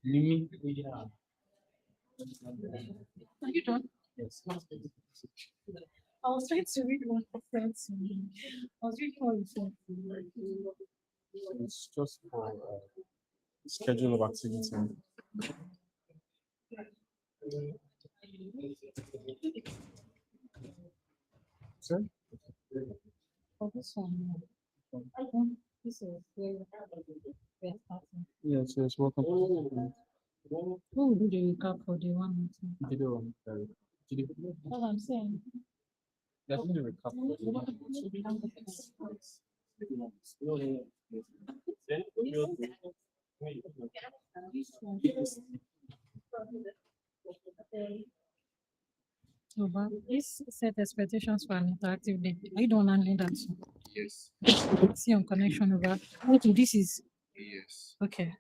Are you done? Yes. I was trying to read one referred to me. I was reading what you said. It's just for schedule of activity. Sir? For this one, this is where we're starting. Yes, yes, welcome. Who will do the recap for the one meeting? Video. What I'm saying. Definitely recap. So, but this set expectations for an interactive day. Are you the one handling that? Yes. See on connection over. Okay, this is Yes. okay.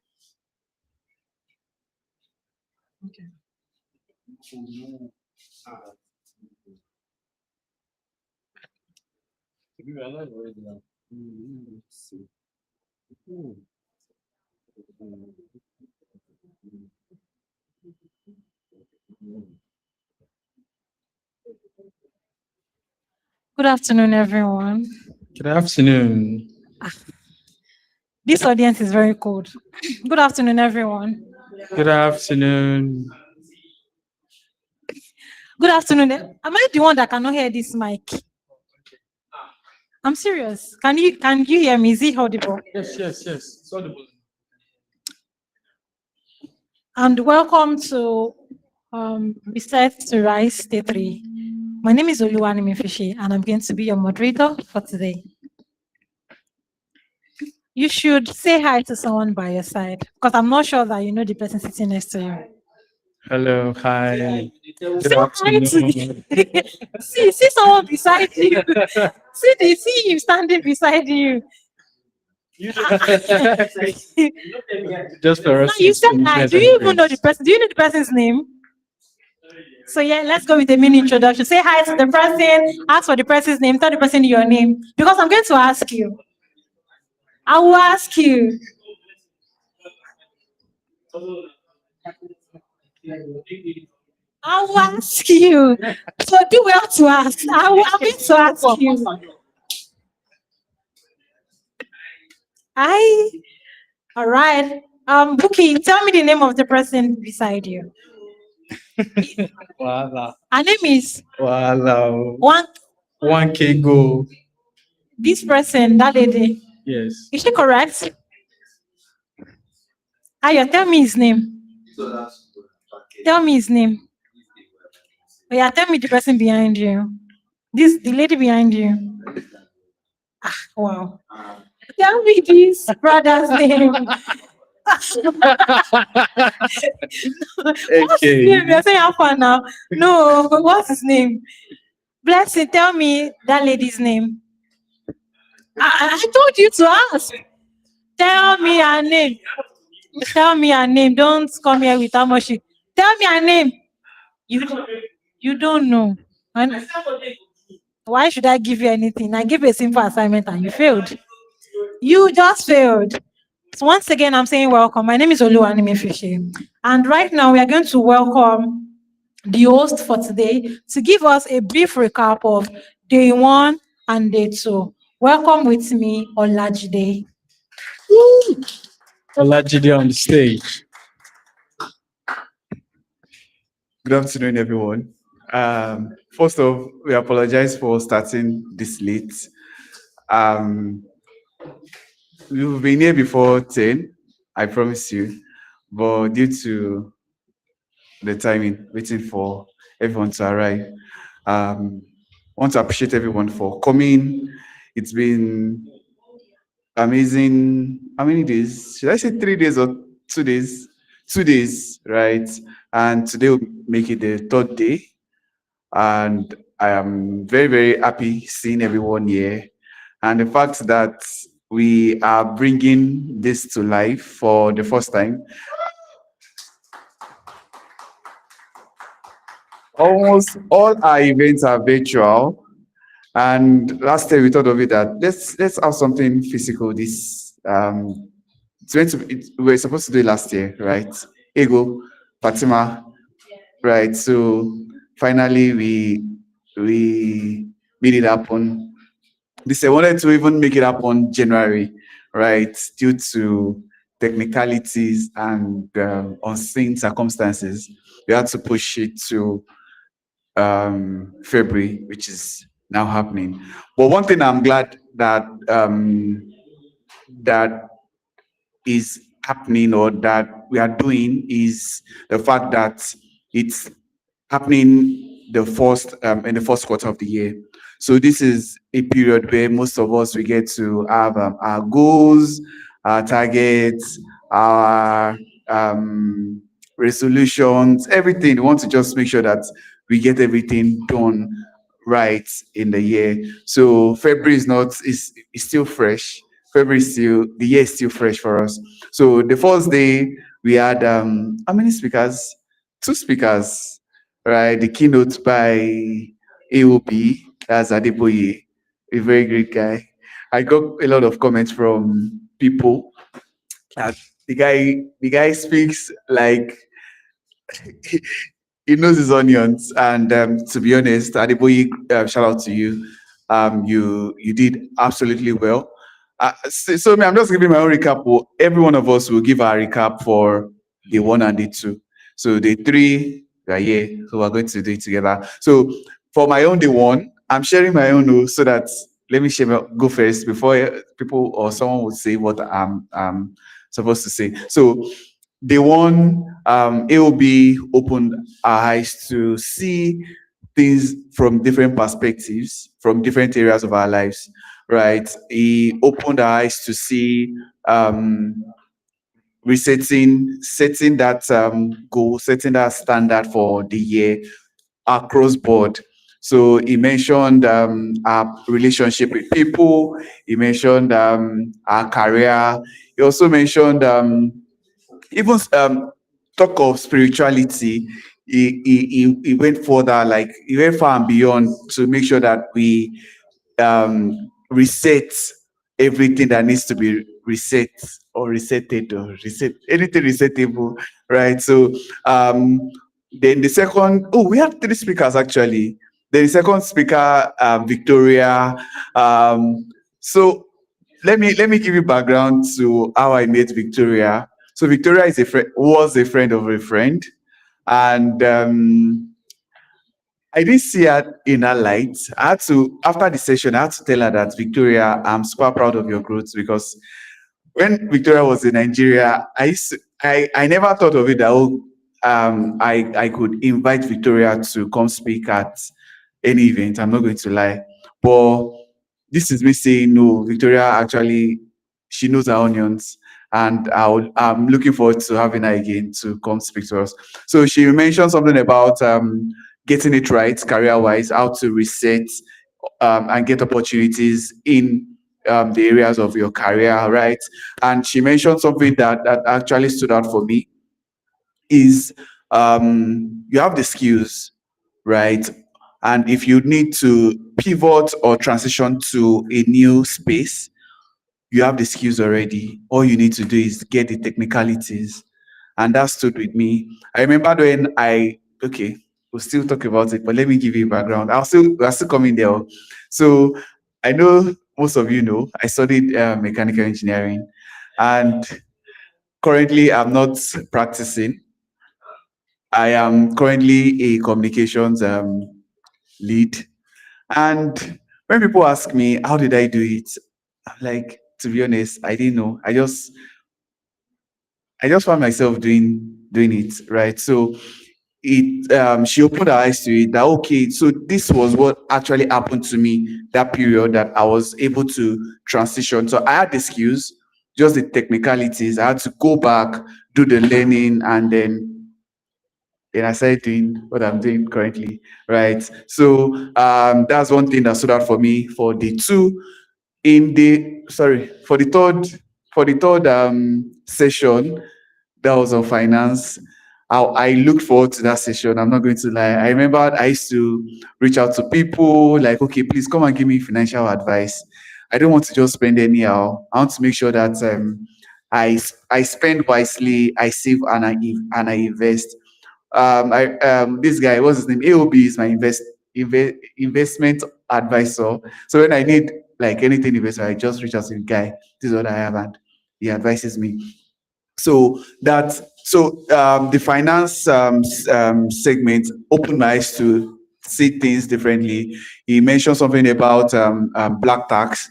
Okay. Good afternoon, everyone. Good afternoon. This audience is very cold. Good afternoon, everyone. Good afternoon. Good afternoon. Am I the one that cannot hear this mic? I'm serious. Can you hear me? Is it audible? Yes, yes, yes. It's audible. And welcome to Reset to Rise Day 3. My name is Oluwani Fishi, and I'm going to be your moderator for today. You should say hi to someone by your side because I'm not sure that you know the person sitting next to you. Hello, hi. Good Say hi to afternoon. see someone beside you. See him standing beside you. Just for us. Now you said hi. Do you even know the person? Do you know the person's name? So yeah, let's go with a mini introduction. Say hi to the person, ask for the person's name, tell the person your name. Because I'm going to ask you. I will ask you. I will ask you. So do well to ask. I'm going to ask you. All right. Buki, tell me the name of the person beside you. Voila. Her name is Voila. One. 1K go. This person, that lady. Yes. Is she correct? Ayo, tell me his name. Tell me his name. Oh, yeah, tell me the person behind you. The lady behind you. Ah, wow. Tell me this brother's name. What's his name? You're saying how far now? No, what's his name? Blessing, tell me that lady's name. I told you to ask. Tell me her name. Tell me her name. Don't come here with how much. Tell me her name. You don't know. And why should I give you anything? I gave you a simple assignment and you failed. You just failed. So once again, I'm saying welcome. My name is Oluwani Fishi. And right now we are going to welcome the host for today to give us a brief recap of day 1 and day 2. Welcome with me, Olajide. Olajide on the stage. Good afternoon, everyone. First off, we apologize for starting this late. We've been here before 10, I promise you, but due to the timing, waiting for everyone to arrive, want to appreciate everyone for coming. It's been amazing. How many days? Should I say 3 days or 2 days? 2 days, right? And today will make it the 3rd day. And I am very, very happy seeing everyone here. And the fact that we are bringing this to life for the first time. Almost all our events are virtual. And last year we thought of it that let's have something physical. This we were supposed to do it last year, right? Ego, Fatima, right? So finally we made it happen. This I wanted to even make it happen January, right? Due to technicalities and unseen circumstances, we had to push it to February, which is now happening. But one thing I'm glad that is happening or that we are doing is the fact that it's happening the first in the first quarter of the year. So this is a period where most of us we get to have our goals, our targets, our um, resolutions, everything. We want to just make sure that we get everything done right in the year. So February is still fresh. February is still the year is still fresh for us. So the first day we had how many speakers? Two speakers, right? The keynote by AOP, that's Adeboye, a very great guy. I got a lot of comments from people that the guy speaks like he knows his onions. And to be honest, Adeboye, shout out to you. You did absolutely well. So I'm just giving my own recap. Every one of us will give our recap for the one and the two. So the three, we are here. So we're going to do it together. So for my own, the one, I'm sharing my own so that let me go first before people or someone would say what I'm supposed to say. So the one AOB opened our eyes to see things from different perspectives, from different areas of our lives, right? He opened our eyes to see setting that goal, setting that standard for the year across board. So he mentioned our relationship with people. He mentioned our career. He also mentioned even talk of spirituality. He went further, like he went far and beyond to make sure that we reset everything that needs to be reset or resetted or reset anything resettable, right? So then the second, oh, we have three speakers actually. Then the second speaker, Victoria. So let me give you background to how I met Victoria. So Victoria is was a friend of a friend, and I didn't see her in her light. I had to, after the session, I had to tell her that Victoria, I'm super proud of your growth because when Victoria was in Nigeria, I never thought of it that I could invite Victoria to come speak at any event. I'm not going to lie, but this is me saying no. Victoria actually she knows her onions, and I'm looking forward to having her again to come speak to us. So she mentioned something about getting it right career-wise, how to reset and get opportunities in the areas of your career, right? And she mentioned something that actually stood out for me is you have the skills, right? And if you need to pivot or transition to a new space, you have the skills already. All you need to do is get the technicalities. And that stood with me. I remember when okay, we'll still talk about it, but let me give you a background. We're still coming there. So I know most of you know, I studied mechanical engineering, and currently I'm not practicing. I am currently a communications lead. And when people ask me, how did I do it? I'm like, to be honest, I didn't know. I just found myself doing it, right? So she opened her eyes to it that okay, so this was what actually happened to me that period that I was able to transition. So I had the skills, just the technicalities. I had to go back, do the learning, and then I started doing what I'm doing currently, right? So that's one thing that stood out for me for the two in the sorry for the third session that was on finance. I looked forward to that session. I'm not going to lie. I remember I used to reach out to people like, okay, please come and give me financial advice. I don't want to just spend anyhow. I want to make sure that I spend wisely, I save and I invest. This guy, what's his name? AOB is my investment advisor. So when I need like anything investment, I just reach out to the guy. This is what I have, and he advises me. The finance segment opened my eyes to see things differently. He mentioned something about black tax,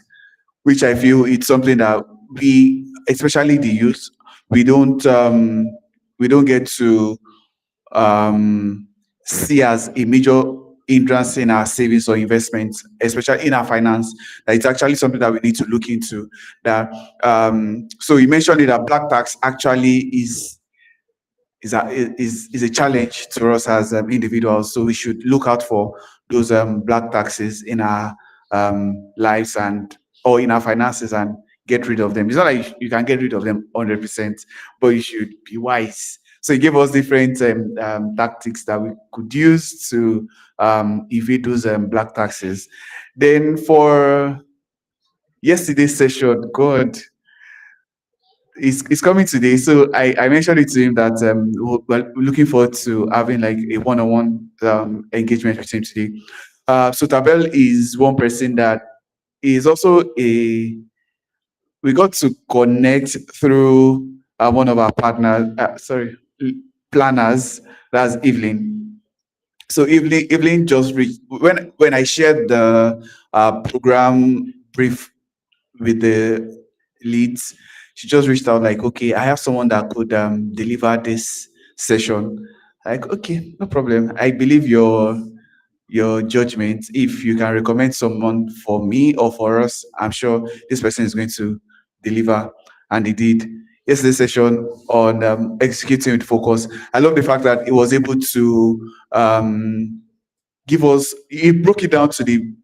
which I feel it's something that we, especially the youth, we don't um, we don't get to um, see as a major hindrance in our savings or investments, especially in our finance. That it's actually something that we need to look into. That so you mentioned it, that black tax actually is a challenge to us as individuals. So we should look out for those black taxes in our lives and or in our finances and get rid of them. It's not like you can get rid of them 100%, but you should be wise. So he gave us different tactics that we could use to evade those black taxes. Then for yesterday's session, God, it's coming today. So I mentioned it to him that we're looking forward to having like a one-on-one engagement with him today. So Tabel is one person that is also we got to connect through one of our partners, planners, that's Evelyn. So Evelyn just reached when I shared the program brief with the leads. She just reached out like, okay, I have someone that could deliver this session. Like, okay, no problem. I believe your judgment. If you can recommend someone for me or for us, I'm sure this person is going to deliver. And he did. Yesterday's session on executing with focus. I love the fact that he was able to give us, he broke it down to the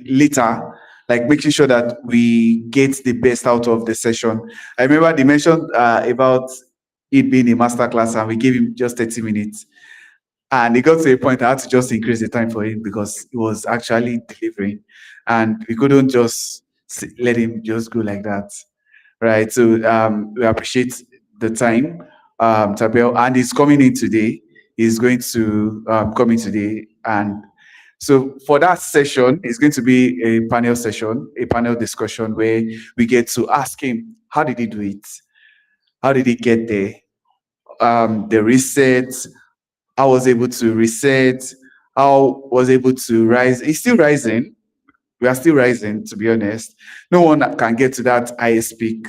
later, like making sure that we get the best out of the session. I remember they mentioned about it being a master class, and we gave him just 30 minutes. And it got to a point I had to just increase the time for him because he was actually delivering. And we couldn't just let him just go like that. Right. So we appreciate the time, Tabel, and he's coming in today. He's going to come in today. And so for that session, it's going to be a panel session, a panel discussion where we get to ask him, how did he do it? How did he get there? The reset, I was able to reset, how was able to rise. It's still rising. We are still rising, to be honest. No one can get to that highest peak.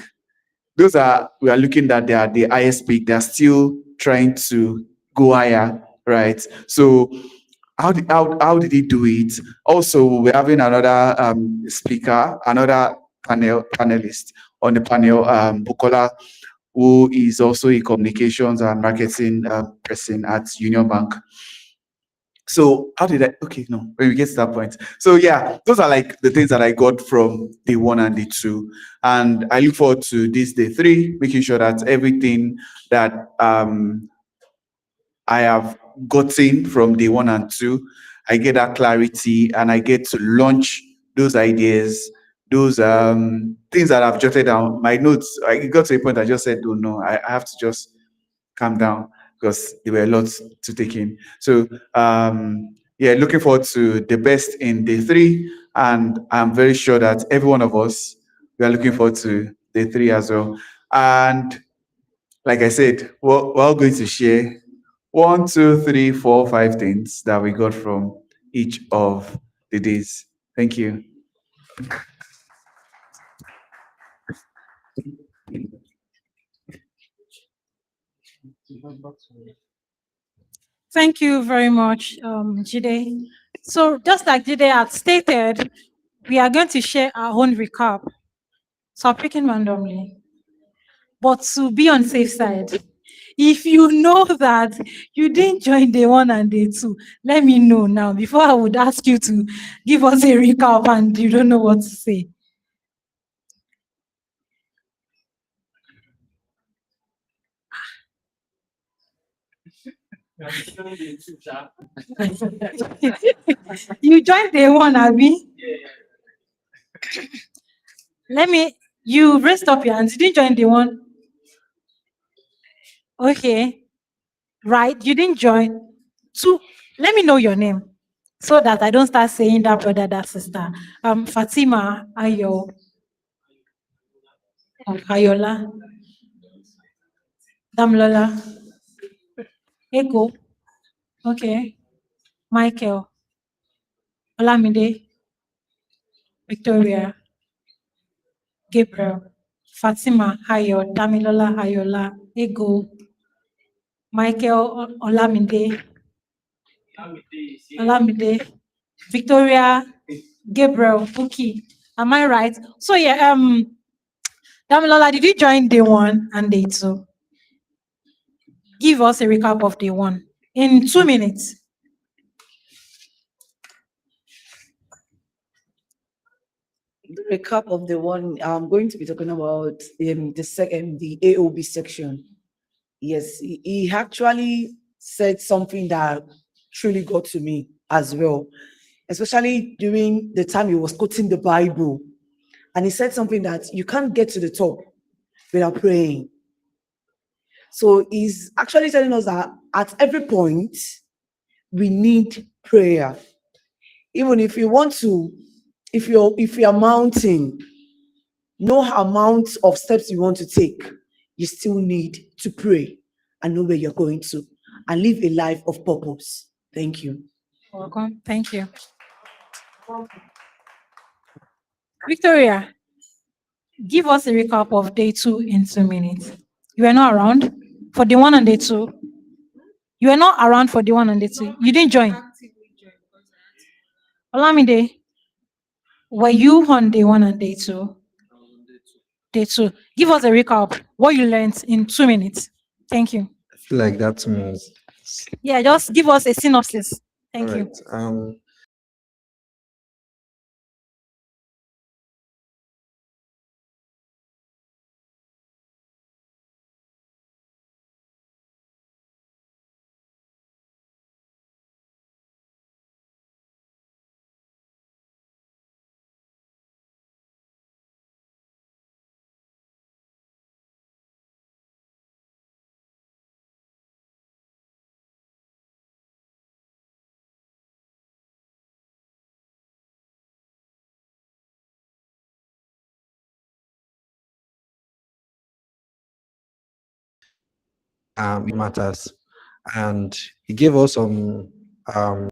Those are, we are looking at the highest peak. They're still trying to go higher, right? So how did he do it? Also, we're having another speaker, another panelist on the panel, Bukola, who is also a communications and marketing person at Union Bank. So how did I? Okay, no, when we get to that point. So yeah, those are like the things that I got from day one and day two, and I look forward to this day three, making sure that everything that I have gotten from day one and two, I get that clarity and I get to launch those ideas, those things that I've jotted down. My notes, I got to a point I just said, oh no, I have to just calm down because there were a lot to take in. So yeah, looking forward to the best in day three. And I'm very sure that every one of us, we are looking forward to day three as well. And like I said, we're all going to share 1, 2, 3, 4, 5 things that we got from each of the days. Thank you. Thank you very much, Jide. So, just like Jide had stated, we are going to share our own recap. So, I'm picking randomly. But to be on safe side, if you know that you didn't join day one and day two, let me know now before I would ask you to give us a recap and you don't know what to say. You joined day one, Abby. Let me You raised up your hands. You didn't join the one. Okay. Right. You didn't join. Two. Let me know your name so that I don't start saying that brother, that sister. Fatima Ayola, Damlola, Eko. Okay. Michael, Olamide, Victoria, Gabriel, Fatima, Ayo, Damilola, Ayola, Ego, Michael, Olamide, Victoria, Gabriel, Buki. Am I right? So yeah, Damilola, did you join day one and day two? Give us a recap of day one in 2 minutes. The recap of the one I'm going to be talking about the AOB section. Yes, he actually said something that truly got to me as well, especially during the time he was quoting the Bible. And he said something that you can't get to the top without praying. So he's actually telling us that at every point, we need prayer. Even if you want to, if you're mounting, no amount of steps you want to take, you still need to pray and know where you're going to and live a life of purpose. Thank you. Welcome. Thank you. Victoria, give us a recap of day two in 2 minutes. You were not around for the one and day two. You were not around for the one and day two. You didn't join. Olamide, were you on day one and day two? Day two. Give us a recap. What you learned in 2 minutes. Thank you. I feel like that means. Yeah, just give us a synopsis. All Thank you. right. It matters, and he gave us some um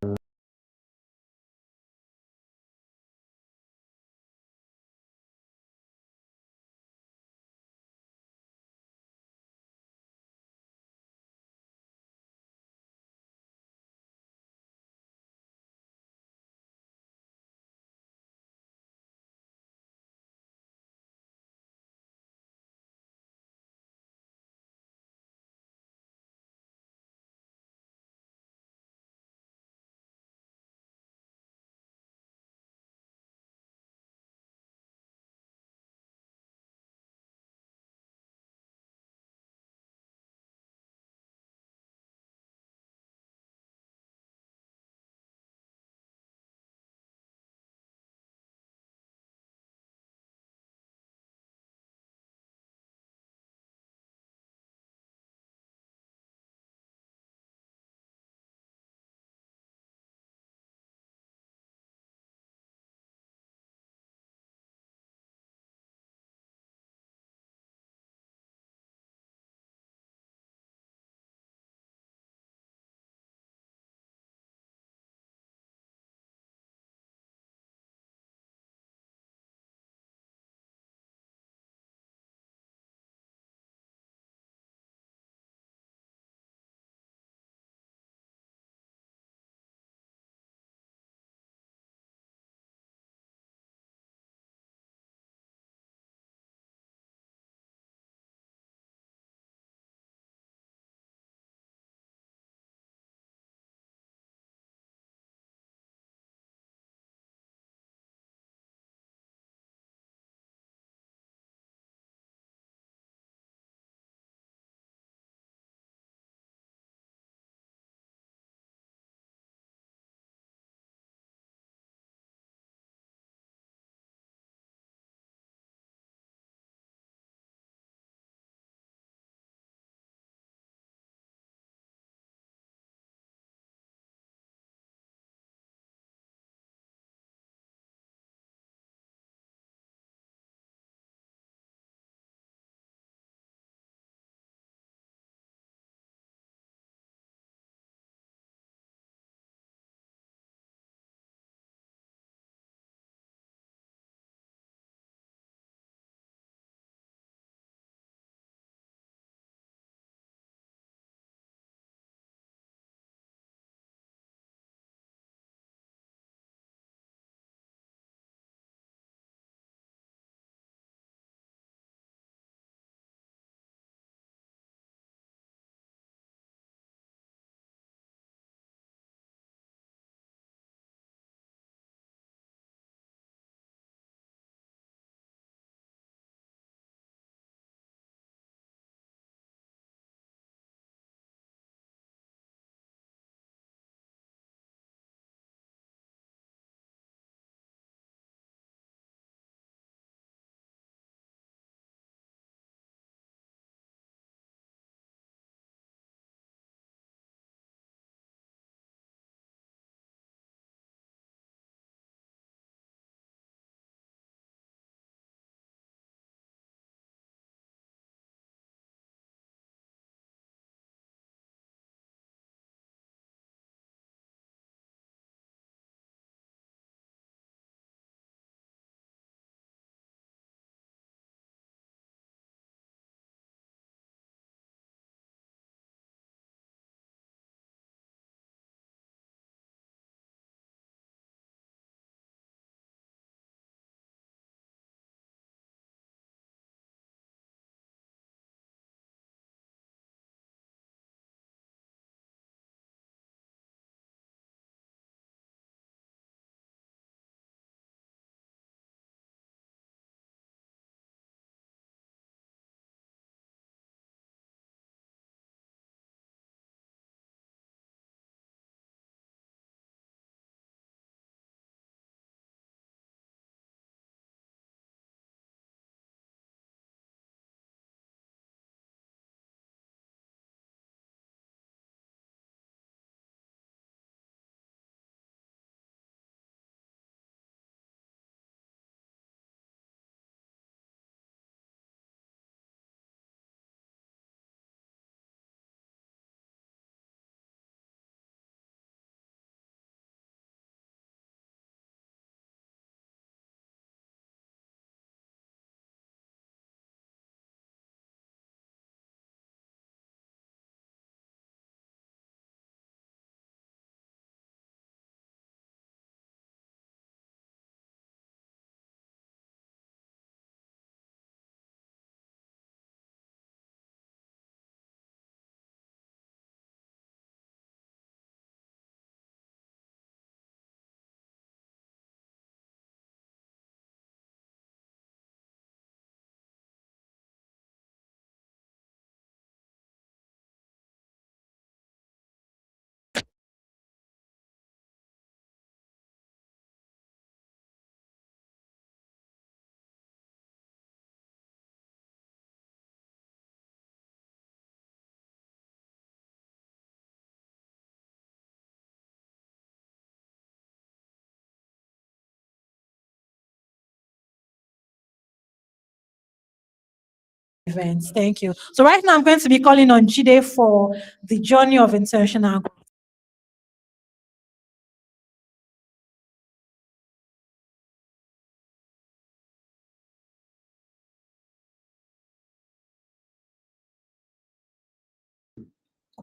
events. Thank you. So right now I'm going to be calling on Jide for the journey of intentional growth.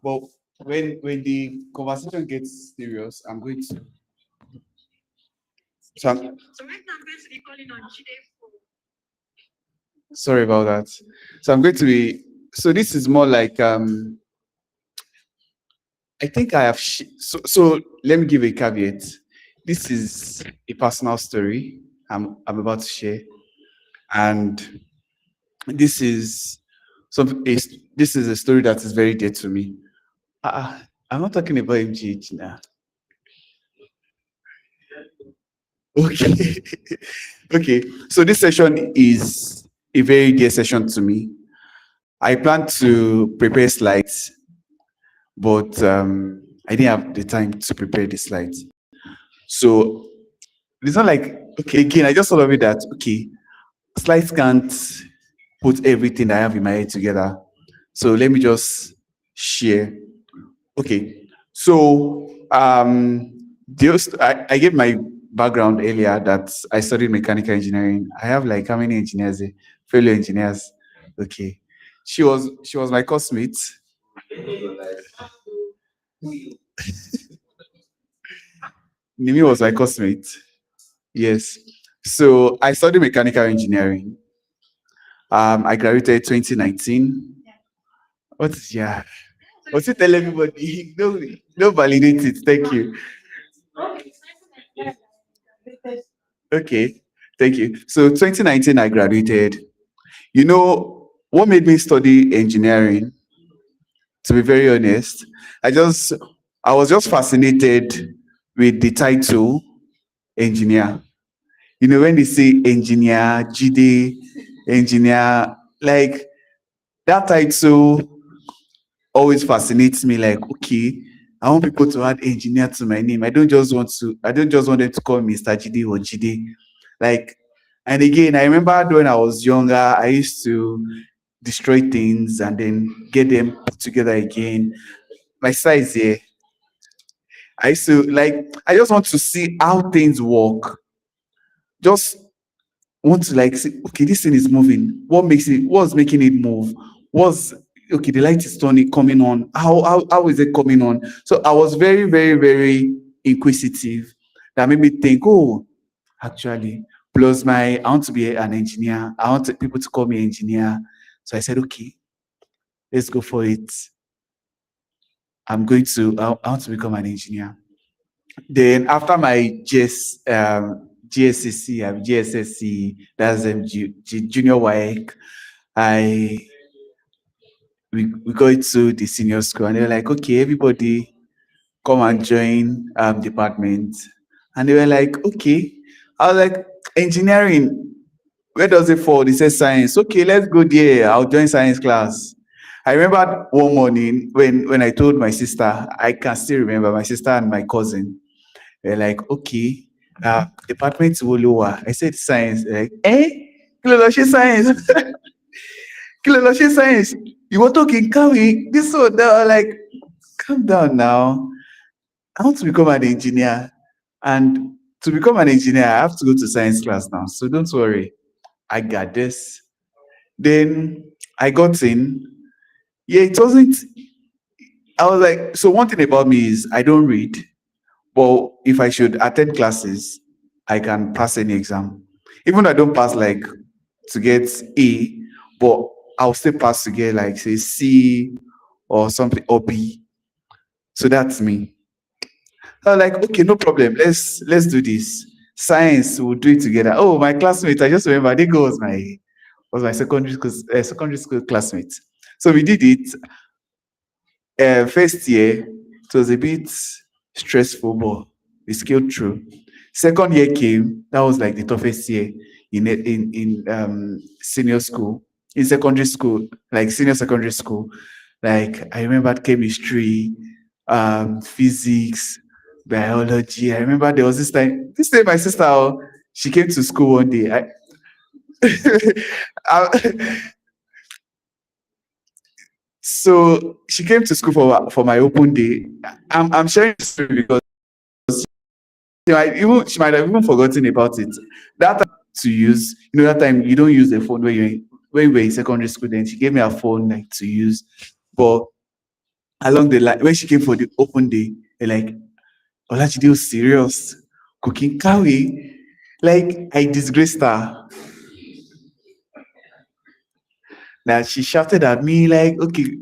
But when the conversation gets serious, I'm going to. So I'm, So right now I'm going to be calling on Jide for. sorry about that. So I'm going to be. So this is more like I think I have. So let me give a caveat. This is a personal story I'm about to share, and this is this is a story that is very dear to me. I'm not talking about MGH now. Okay. Okay. So this session is a very dear session to me. I plan to prepare slides, but I didn't have the time to prepare the slides. So it's not like, okay, again, I just thought of it that, okay, slides can't put everything I have in my head together. So let me just share. Okay. So I gave my background earlier that I studied mechanical engineering. I have like how many engineers? Fellow engineers. Okay. She was my classmate. Nimi was my classmate. Yes. So I studied mechanical engineering. I graduated 2019. What is yeah? What's it tell everybody? No validate it. Thank you. Okay. Thank you. So 2019 I graduated. You know what made me study engineering? To be very honest, I was just fascinated with the title engineer. You know, when they say engineer, GD, engineer, like that title always fascinates me. Like, okay, I want people to add engineer to my name. I don't just want them to call me Mr. GD or GD. Like, and again, I remember when I was younger, I used to destroy things and then get them put together again. My size here, I used to like, I just want to see how things work. Just want to like say, okay, this thing is moving. What's making it move? What's okay, the light is turning coming on. How is it coming on? So I was very, very, very inquisitive. That made me think, oh, actually, plus I want to be an engineer. I want people to call me engineer. So I said, okay, let's go for it. I want to become an engineer. Then after my GSSC, GSSC, that's junior WAEC, I we go to the senior school and they were like, okay, everybody come and join department. And they were like, okay. I was like, engineering, where does it fall? They said science. Okay, let's go there. I'll join science class. I remember one morning when I told my sister, I can still remember my sister and my cousin. They're like, okay, department Wolowa. I said science. They're like, eh? Kilology science. Kilology science. You were talking, Kawi, this one. They were like, calm down now. I want to become an engineer. And to become an engineer, I have to go to science class now. So don't worry. I got this. Then I got in. Yeah, it wasn't. I was like, so one thing about me is I don't read. But if I should attend classes, I can pass any exam. Even though I don't pass like to get A, but I'll still pass to get like say C or something or B. So that's me. I was like, okay, no problem. Let's do this. Science, we'll do it together. Oh, my classmate, I just remember Digo was my secondary school classmate. So we did it. First year, it was a bit stressful, but we scaled through. Second year came, that was like the toughest year in senior school, in secondary school, like senior secondary school. Like I remember chemistry, physics, biology. I remember there was this day my sister, she came to school one day. I, So she came to school for my open day. I'm sharing this story because she might have even forgotten about it. That time to use, that time you don't use the phone when you were in secondary school. Then she gave me a phone like to use, but along the line when she came for the open day, they're like, Olajide was serious, cooking kawi. Like I disgraced her. Now she shouted at me like, okay,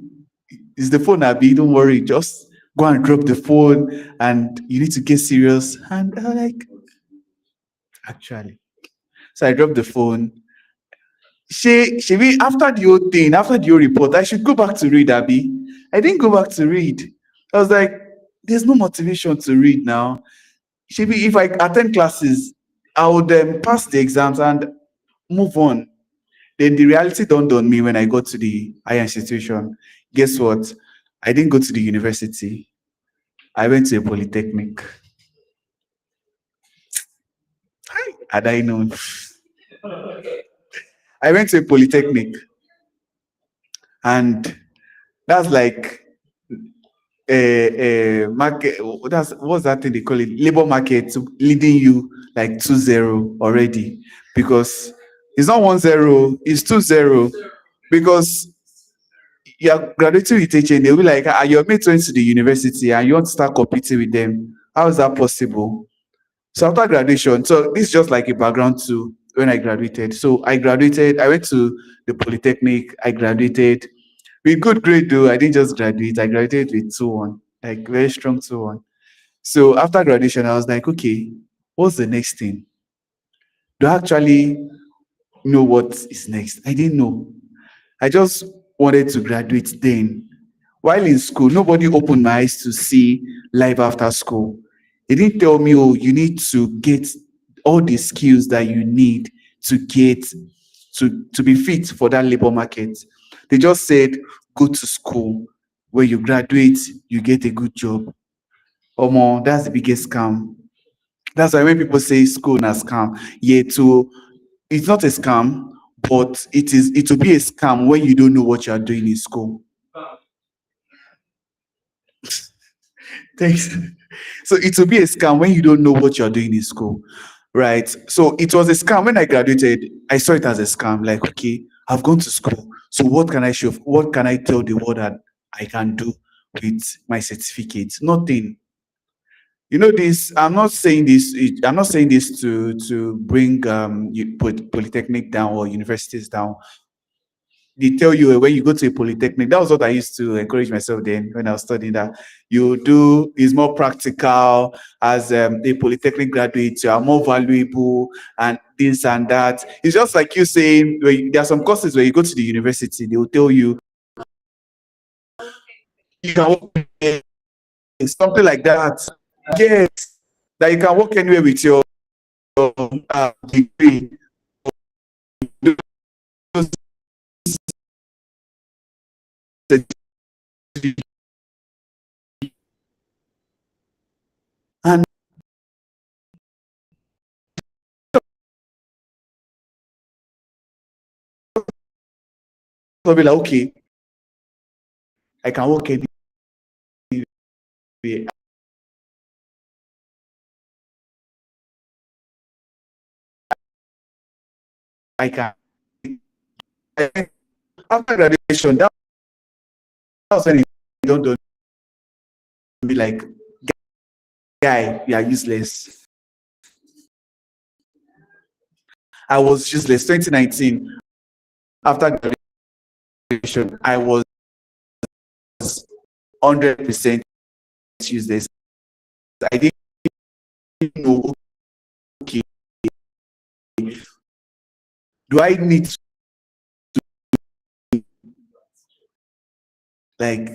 it's the phone, Abby. Don't worry, just go and drop the phone, and you need to get serious. And I was like, actually, so I dropped the phone. After the whole thing, after the whole report, I should go back to read, Abby. I didn't go back to read. I was like, there's no motivation to read now. If I attend classes, I would pass the exams and move on. Then the reality dawned on me when I got to the higher institution. Guess what? I didn't go to the university. I went to a polytechnic. Had I known? I went to a polytechnic, and that's like a market. What's that thing they call it? Labor market leading you like 2-0 already, because it's not 1-0, it's 2-0, because you're graduating with HN. They'll be like, your mates went to the university and you want to start competing with them. How is that possible? So after graduation, so this is just like a background to when I graduated. So I graduated, I went to the Polytechnic, I graduated with good grade though. I didn't just graduate, I graduated with 2-1, like very strong 2-1. So after graduation, I was like, okay, what's the next thing? Do I actually know what is next? I didn't know. I just wanted to graduate then. While in school, nobody opened my eyes to see life after school. They didn't tell me, oh, you need to get all the skills that you need to get to be fit for that labor market. They just said, go to school. When you graduate, you get a good job. Omo, that's the biggest scam. That's why when people say school na scam, yeah, it's not a scam, but it will be a scam when you don't know what you are doing in school. Thanks. So it will be a scam when you don't know what you're doing in school, right? So it was a scam when I graduated. I saw it as a scam. Like, okay, I've gone to school. So what can I show? What can I tell the world that I can do with my certificate? Nothing. This. I'm not saying this to bring polytechnic down or universities down. They tell you when you go to a polytechnic, that was what I used to encourage myself then when I was studying, that you do is more practical. As a polytechnic graduate, you are more valuable and this and that. It's just like you saying, there are some courses where you go to the university, they will tell you you can work anywhere, something like that. Yes, that you can work anywhere with your degree. And I'll be like, okay, I can work anywhere. I can. After graduation, that was when it don't be like, guy, you are useless. I was useless. 2019, after graduation, I was 100% useless. I didn't know, okay, do I need to like